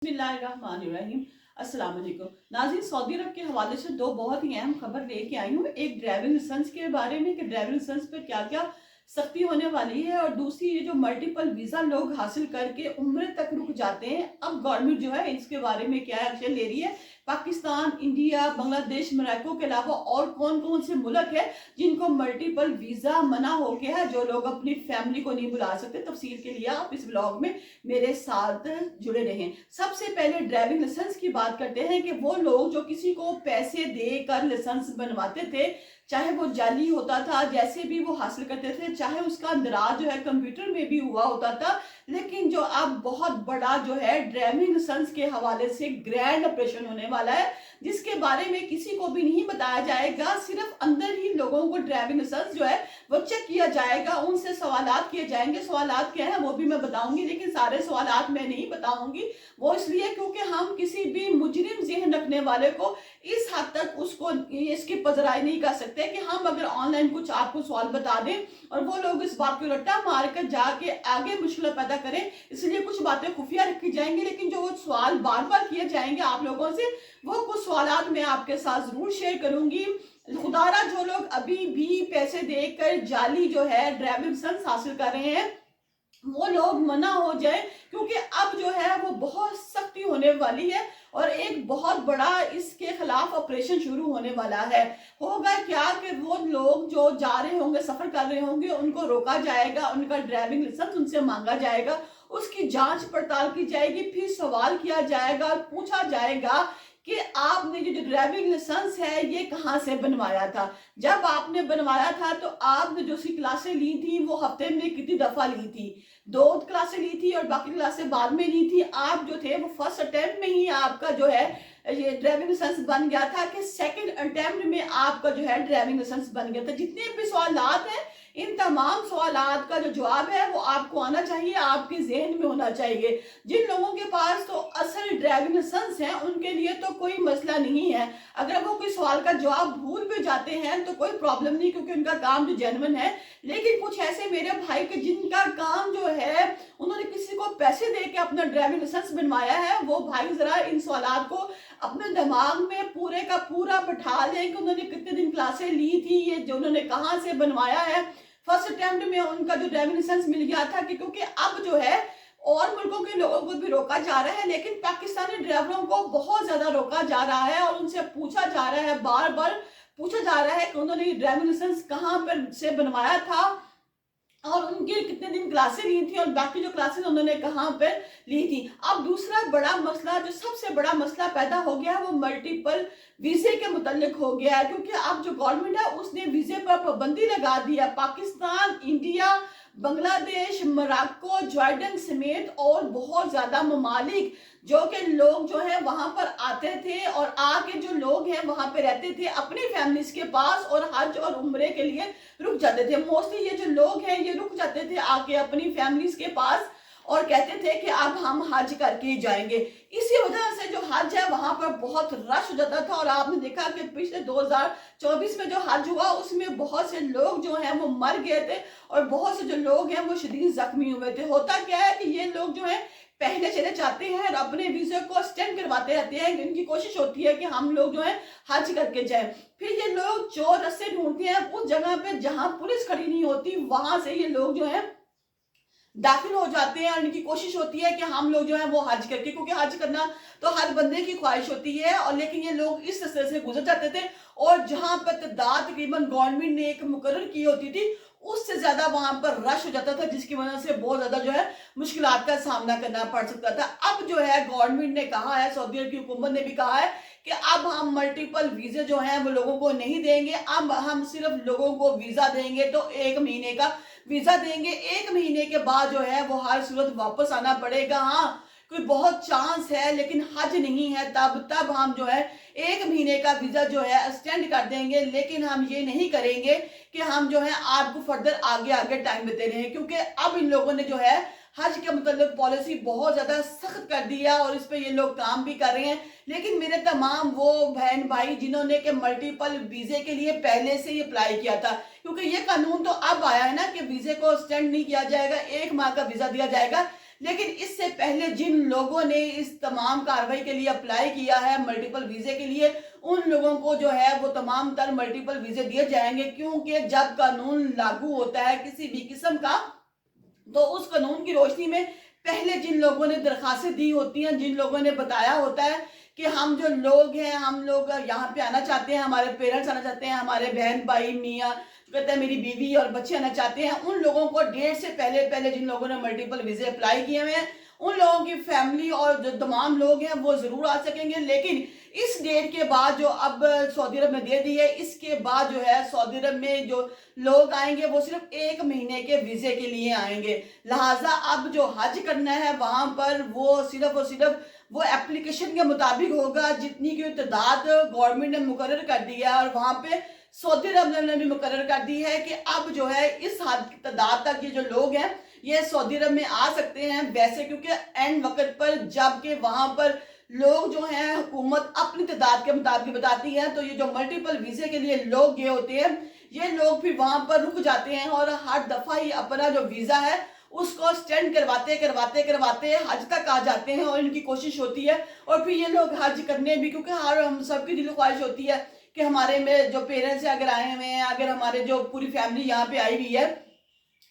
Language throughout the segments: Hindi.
बिस्मिल्लाहिर्रहमानिर्रहीम। अस्सलाम वालेकुम। नाज़रीन, सऊदी अरब के हवाले से दो बहुत ही अहम खबर लेके आई हूँ। एक ड्राइविंग लाइसेंस के बारे में कि ड्राइविंग लाइसेंस पे क्या क्या सख्ती होने वाली है, और दूसरी ये जो मल्टीपल वीज़ा लोग हासिल करके उम्र तक रुक जाते हैं, अब गवर्नमेंट जो है इसके बारे में क्या एक्शन ले रही है। पाकिस्तान, इंडिया, बांग्लादेश, मोरक्को के अलावा और कौन कौन से मुल्क है जिनको मल्टीपल वीज़ा मना हो गया है, जो लोग अपनी फैमिली को नहीं बुला सकते। तफसील के लिए आप इस ब्लॉग में मेरे साथ जुड़े रहें। सबसे पहले ड्राइविंग लाइसेंस की बात करते हैं कि वो लोग जो किसी को पैसे देकर लाइसेंस बनवाते थे, चाहे वो जाली होता था, जैसे भी वो हासिल करते थे, चाहे उसका अंदराज जो है कंप्यूटर में भी हुआ होता था, लेकिन जो अब बहुत बड़ा जो है ड्राइविंग लाइसेंस के हवाले से ग्रैंड ऑपरेशन होने वाला है, जिसके बारे में किसी को भी नहीं बताया जाएगा। सिर्फ अंदर ही लोगों को ड्राइविंग लाइसेंस जो है वो चेक किया जाएगा, उनसे सवालात किए जाएंगे। सवालात क्या है वो भी मैं बताऊंगी, लेकिन सारे सवालात मैं नहीं बताऊंगी। वो इसलिए क्योंकि हम किसी भी मुजरिम ज़हन रखने वाले को इस हद तक उसको इसकी पजराई नहीं कर सकते कि हम अगर ऑनलाइन कुछ आपको सवाल बता दें और वो लोग इस बात को रट्टा मार कर जाके आगे मुश्किल पैदा करें। इसलिए कुछ बातें खुफिया रखी जाएंगी, लेकिन जो वो सवाल बार बार किए जाएंगे आप लोगों से, वो कुछ सवालात मैं आपके साथ जरूर शेयर करूंगी। खुदारा जो लोग अभी भी पैसे देकर जाली जो है ड्राइविंग लाइसेंस हासिल कर रहे हैं, वो लोग मना हो जाए, क्योंकि अब जो है वो बहुत सख्ती होने वाली है और एक बहुत बड़ा इसके खिलाफ ऑपरेशन शुरू होने वाला है। होगा क्या कि वो लोग जो जा रहे होंगे, सफर कर रहे होंगे, उनको रोका जाएगा, उनका ड्राइविंग लाइसेंस उनसे मांगा जाएगा, उसकी जांच पड़ताल की जाएगी, फिर सवाल किया जाएगा और पूछा जाएगा कि आपने जो ड्राइविंग लाइसेंस है ये कहाँ से बनवाया था। जब आपने बनवाया था तो आपने जो सी क्लासें ली थी वो हफ्ते में कितनी दफा ली थी? 2 क्लासें ली थी और बाकी क्लासें बाद में ली थी। आप जो थे वो फर्स्ट अटेम्प्ट में ही आपका जो है ये ड्राइविंग लाइसेंस बन गया था कि सेकंड अटेम्प्ट में आपका जो है ड्राइविंग लाइसेंस बन गया था? जितने भी सवालात हैं, इन तमाम सवालात का जो जवाब है वो आपको आना चाहिए, आपके जहन में होना चाहिए। जिन लोगों के पास तो असल ड्राइविंग लाइसेंस है उनके लिए तो कोई मसला नहीं है, अगर वो कोई सवाल का जवाब भूल भी जाते हैं तो कोई प्रॉब्लम नहीं, क्योंकि उनका काम जो जेन्युइन है। लेकिन कुछ ऐसे मेरे भाई के जिनका काम जो है उन्होंने किसी को पैसे दे के अपना ड्राइविंग लाइसेंस बनवाया है, वो भाई जरा इन सवालात को अपने दिमाग में पूरे का पूरा बैठा लें कि उन्होंने कितने दिन क्लासें ली थी, ये जो उन्होंने कहाँ से बनवाया है। फर्स्ट अटेम्प्ट में उनका जो ड्राइविंग लाइसेंस मिल गया था कि क्योंकि अब जो है और मुल्कों के लोगों को भी रोका जा रहा है, लेकिन पाकिस्तानी ड्राइवरों को बहुत ज्यादा रोका जा रहा है और उनसे पूछा जा रहा है, बार बार पूछा जा रहा है कि उन्होंने ड्राइविंग लाइसेंस कहाँ पर से बनवाया था और उनके कितने दिन क्लासें ली थी और बाकी जो क्लासेस उन्होंने कहाँ पर ली थी। अब दूसरा बड़ा मसला, जो सबसे बड़ा मसला पैदा हो गया है, वो मल्टीपल वीजे के मुतालिक हो गया है, क्योंकि अब जो गवर्नमेंट है उसने वीजे पर पाबंदी लगा दी है। Pakistan, India, Bangladesh, Morocco, Jordan समेत और बहुत ज्यादा ममालिक जो कि लोग जो है वहां पर आते थे और आके जो लोग हैं वहां पे रहते थे अपनी फैमिलीज के पास और हज और उम्रे के लिए रुक जाते थे। मोस्टली ये जो लोग हैं ये रुक जाते थे आके अपनी फैमिलीज के पास और कहते थे कि अब हम हज करके ही जाएंगे। इसी वजह से जो हज है वहां पर बहुत रश हो जाता था और आपने देखा कि पिछले 2024 में जो हज हुआ उसमें बहुत से लोग जो हैं वो मर गए थे और बहुत से जो लोग हैं वो शदीद जख्मी हुए थे। होता क्या है कि ये लोग जो है पहले चले जाते हैं और अपने वीजे को एक्सटेंड करवाते रहते हैं, इनकी कोशिश होती है कि हम लोग जो है हज करके जाएं। फिर ये लोग चोर रास्ते ढूंढते हैं उस जगह पे जहां पुलिस खड़ी नहीं होती, वहां से ये लोग जो है दाखिल हो जाते हैं और इनकी कोशिश होती है कि हम लोग जो है वो हज करके, क्योंकि हज करना तो हर बंदे की ख्वाहिश होती है, और लेकिन ये लोग इस रास्ते से गुजर जाते थे और जहां पर तादाद तकरीबन गवर्नमेंट ने एक मुकर्रर की होती थी उससे ज्यादा वहां पर रश हो जाता था, जिसकी वजह से बहुत ज्यादा जो है मुश्किलात का सामना करना पड़ सकता था। अब जो है गवर्नमेंट ने कहा है, सऊदी अरब की हुकूमत ने भी कहा है कि अब हम मल्टीपल वीजे जो हैं वो लोगों को नहीं देंगे, अब हम सिर्फ लोगों को वीजा देंगे तो 1 महीने का वीजा देंगे। 1 महीने के बाद जो है वो हर सूरत वापस आना पड़ेगा। हाँ, कोई बहुत चांस है लेकिन हज नहीं है, तब हम जो है 1 महीने का वीजा जो है एक्सटेंड कर देंगे, लेकिन हम ये नहीं करेंगे कि हम जो है आपको फर्दर आगे आगे टाइम देते रहे, क्योंकि अब इन लोगों ने जो है हज के मतलब पॉलिसी बहुत ज्यादा सख्त कर दी है और इस पे ये लोग काम भी कर रहे हैं। लेकिन मेरे तमाम वो बहन भाई जिन्होंने के मल्टीपल वीजे के लिए पहले से ही अप्लाई किया था, क्योंकि ये कानून तो अब आया है ना कि वीजे को एक्सटेंड नहीं किया जाएगा, 1 माह का वीजा दिया जाएगा, लेकिन इससे पहले जिन लोगों ने इस तमाम कार्रवाई के लिए अप्लाई किया है मल्टीपल वीजे के लिए, उन लोगों को जो है वो तमाम तर मल्टीपल वीजे दिए जाएंगे, क्योंकि जब कानून लागू होता है किसी भी किस्म का, तो उस कानून की रोशनी में पहले जिन लोगों ने दरखास्तें दी होती हैं, जिन लोगों ने बताया होता है कि हम जो लोग हैं, हम लोग यहाँ पे आना चाहते हैं, हमारे पेरेंट्स आना चाहते हैं, हमारे बहन भाई मियाँ कहते हैं मेरी बीवी और बच्चे आना चाहते हैं, उन लोगों को डेट से पहले पहले जिन लोगों ने मल्टीपल वीजे अप्लाई किए हुए हैं, उन लोगों की फैमिली और जो तमाम लोग हैं वो जरूर आ सकेंगे। लेकिन इस डेट के बाद जो अब सऊदी अरब में दे दी है, इसके बाद जो है सऊदी अरब में जो लोग आएंगे वो सिर्फ 1 महीने के वीजे के लिए आएंगे। लिहाजा अब जो हज करना है वहां पर वो सिर्फ और सिर्फ वो एप्लीकेशन के मुताबिक होगा, जितनी की तादाद गवर्नमेंट ने मुकर्रर कर दी है। और वहां पे सऊदी अरब ने भी मुकर्रर कर दी है कि अब जो है इस हद तादाद तक ये जो लोग हैं ये सऊदी अरब में आ सकते हैं। वैसे क्योंकि एंड वक्त पर जबकि वहां पर लोग जो हैं हुकूमत अपनी तादाद के मुताबिक बताती है, तो ये जो मल्टीपल वीजे के लिए लोग गए होते हैं, ये लोग भी वहां पर रुक जाते हैं और हर दफा ही अपना जो वीजा है उसको स्टैंड करवाते करवाते करवाते हज तक आ जाते हैं। और इनकी कोशिश होती है और फिर ये लोग हज करने भी, क्योंकि हर हम सबकी दिल ख्वाहिश होती है कि हमारे में जो पेरेंट्स अगर आए हुए हैं, अगर हमारे जो पूरी फैमिली यहाँ पे आई हुई है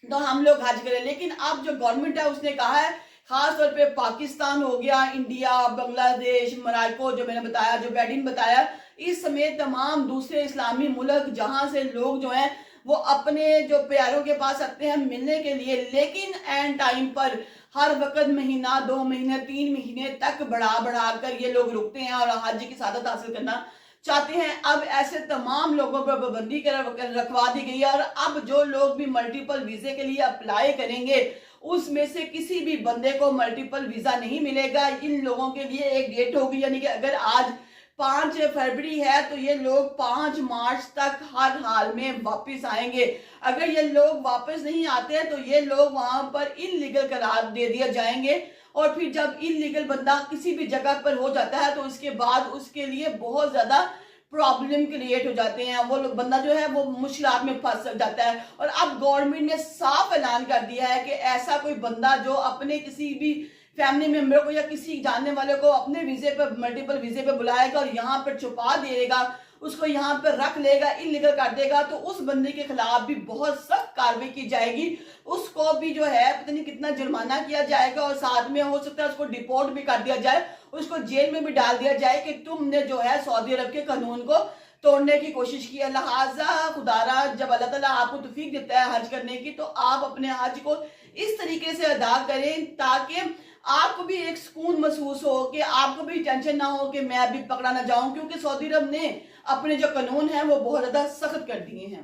तो हम लोग हज करें। लेकिन अब जो गवर्नमेंट है उसने कहा है, खास तौर पे पाकिस्तान हो गया, इंडिया, बांग्लादेश, मोरक्को जो मैंने बताया, जो बैडिन बताया, इस समेत तमाम दूसरे इस्लामी मुल्क जहां से लोग जो हैं वो अपने जो प्यारों के पास आते हैं मिलने के लिए, लेकिन एंड टाइम पर हर वक्त महीना, 2 महीने, 3 महीने तक बढ़ा बढ़ा कर ये लोग रुकते हैं और हज की सादत हासिल करना चाहते हैं। अब ऐसे तमाम लोगों पर पाबंदी रखवा दी गई है और अब जो लोग भी मल्टीपल वीजे के लिए अप्लाई करेंगे उसमें से किसी भी बंदे को मल्टीपल वीजा नहीं मिलेगा। इन लोगों के लिए एक डेट होगी, यानी कि अगर आज 5 फरवरी है तो ये लोग 5 मार्च तक हर हाल में वापस आएंगे। अगर ये लोग वापस नहीं आते हैं तो ये लोग वहां पर इनलीगल करार दे दिए जाएंगे। और फिर जब इनलीगल बंदा किसी भी जगह पर हो जाता है तो उसके बाद उसके लिए बहुत ज्यादा प्रॉब्लम क्रिएट हो जाते हैं, वो बंदा जो है वो मुश्किलात में फंस जाता है। और अब गवर्नमेंट ने साफ ऐलान कर दिया है कि ऐसा कोई बंदा जो अपने किसी भी फैमिली मेंबर को या किसी जानने वाले को अपने वीजे पे, मल्टीपल वीजे पे बुलाएगा और यहाँ पर छुपा देगा, उसको यहाँ पर रख लेगा, इलीगल कर देगा, तो उस बंदे के खिलाफ भी बहुत सख्त कार्रवाई की जाएगी। उसको भी जो है पता नहीं कितना जुर्माना किया जाएगा और साथ में हो सकता है उसको डिपोर्ट भी कर दिया जाए, उसको जेल में भी डाल दिया जाए कि तुमने जो है सऊदी अरब के कानून को तोड़ने की कोशिश की है। लिहाजा खुदारा जब अल्लाह ताला आपको तौफीक देता है हज करने की, तो आप अपने हज को इस तरीके से अदा करें ताकि आपको भी एक सुकून महसूस हो, कि आपको भी टेंशन ना हो कि मैं अभी पकड़ा ना जाऊं, क्योंकि सऊदी अरब ने अपने जो कानून है वो बहुत ज्यादा सख्त कर दिए हैं।